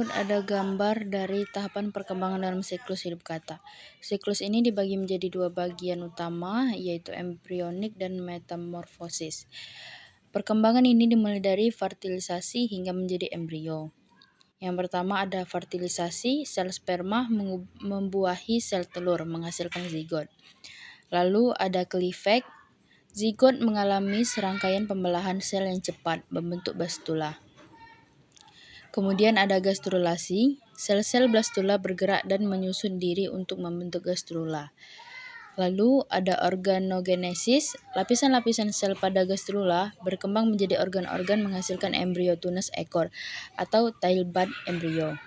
berikut ada gambar dari tahapan perkembangan dalam siklus hidup kata. Siklus ini dibagi menjadi dua bagian utama, yaitu embrionik dan metamorfosis. Perkembangan ini dimulai dari fertilisasi hingga menjadi embrio. Yang pertama ada fertilisasi, sel sperma membuahi sel telur, menghasilkan zigot. Lalu ada cleavage, zigot mengalami serangkaian pembelahan sel yang cepat, membentuk blastula. Kemudian ada gastrulasi, sel-sel blastula bergerak dan menyusun diri untuk membentuk gastrula. Lalu ada organogenesis, lapisan-lapisan sel pada gastrula berkembang menjadi organ-organ menghasilkan embrio tunas ekor atau tail-bud embrio.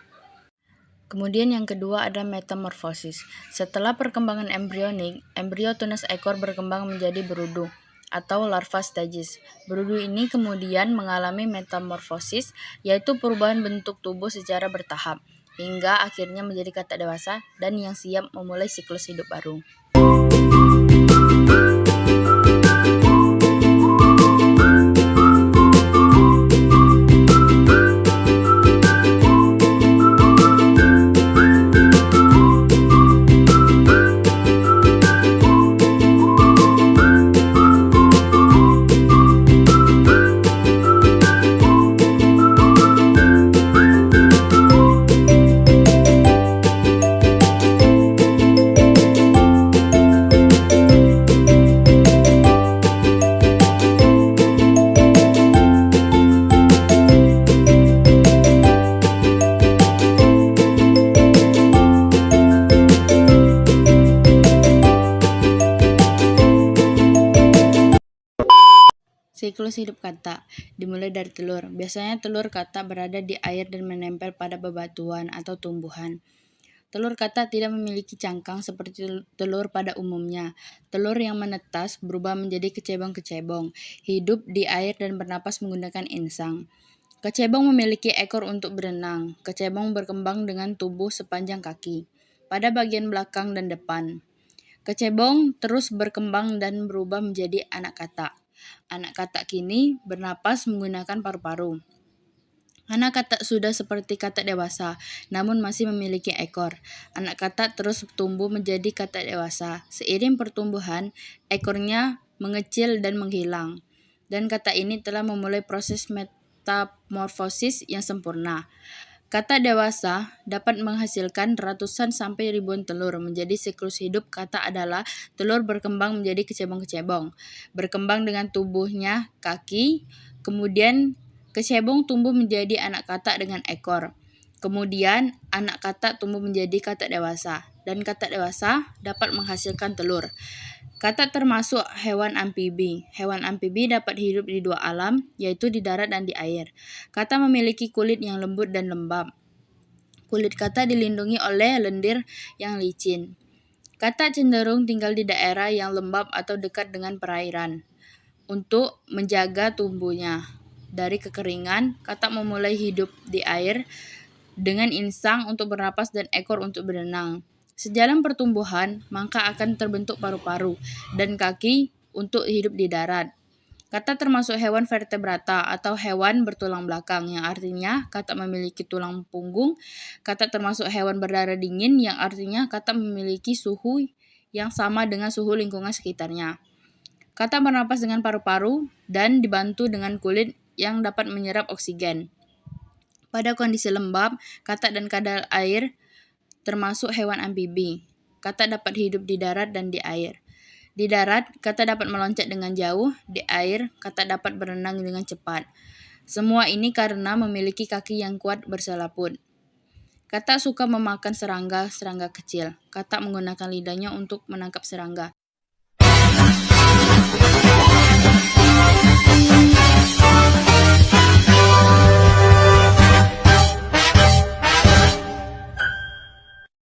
Kemudian yang kedua ada metamorfosis. Setelah perkembangan embrionik, embrio tunas ekor berkembang menjadi berudu atau larva stages. Berudu ini kemudian mengalami metamorfosis, yaitu perubahan bentuk tubuh secara bertahap, hingga akhirnya menjadi kata dewasa dan yang siap memulai siklus hidup baru. Siklus hidup kata dimulai dari telur. Biasanya telur kata berada di air dan menempel pada bebatuan atau tumbuhan. Telur kata tidak memiliki cangkang seperti telur pada umumnya. Telur yang menetas berubah menjadi kecebong-kecebong, hidup di air dan bernapas menggunakan insang. Kecebong memiliki ekor untuk berenang. Kecebong berkembang dengan tubuh sepanjang kaki pada bagian belakang dan depan. Kecebong terus berkembang dan berubah menjadi anak kata. Anak kata kini bernapas menggunakan paru-paru. Anak kata sudah seperti kata dewasa, namun masih memiliki ekor. Anak kata terus tumbuh menjadi kata dewasa. Seiring pertumbuhan, ekornya mengecil dan menghilang. Dan kata ini telah memulai proses metamorfosis yang sempurna. Kata dewasa dapat menghasilkan ratusan sampai ribuan telur. Menjadi siklus hidup kata adalah telur berkembang menjadi kecebong-kecebong, berkembang dengan tubuhnya kaki, kemudian kecebong tumbuh menjadi anak kata dengan ekor. Kemudian anak kata tumbuh menjadi kata dewasa, dan kata dewasa dapat menghasilkan telur. Kata termasuk hewan amfibi. Hewan amfibi dapat hidup di dua alam, yaitu di darat dan di air. Kata memiliki kulit yang lembut dan lembab. Kulit kata dilindungi oleh lendir yang licin. Kata cenderung tinggal di daerah yang lembab atau dekat dengan perairan. Untuk menjaga tumbuhnya dari kekeringan, kata memulai hidup di air dengan insang untuk bernapas dan ekor untuk berenang. Sejalan pertumbuhan, maka akan terbentuk paru-paru dan kaki untuk hidup di darat. Kata termasuk hewan vertebrata atau hewan bertulang belakang, yang artinya kata memiliki tulang punggung. Kata termasuk hewan berdarah dingin, yang artinya kata memiliki suhu yang sama dengan suhu lingkungan sekitarnya. Kata bernapas dengan paru-paru dan dibantu dengan kulit yang dapat menyerap oksigen. Pada kondisi lembab, kata dan kadal air termasuk hewan amfibi. Kata dapat hidup di darat dan di air. Di darat, kata dapat meloncat dengan jauh. Di air, kata dapat berenang dengan cepat. Semua ini karena memiliki kaki yang kuat berselaput. Kata suka memakan serangga kecil. Kata menggunakan lidahnya untuk menangkap serangga.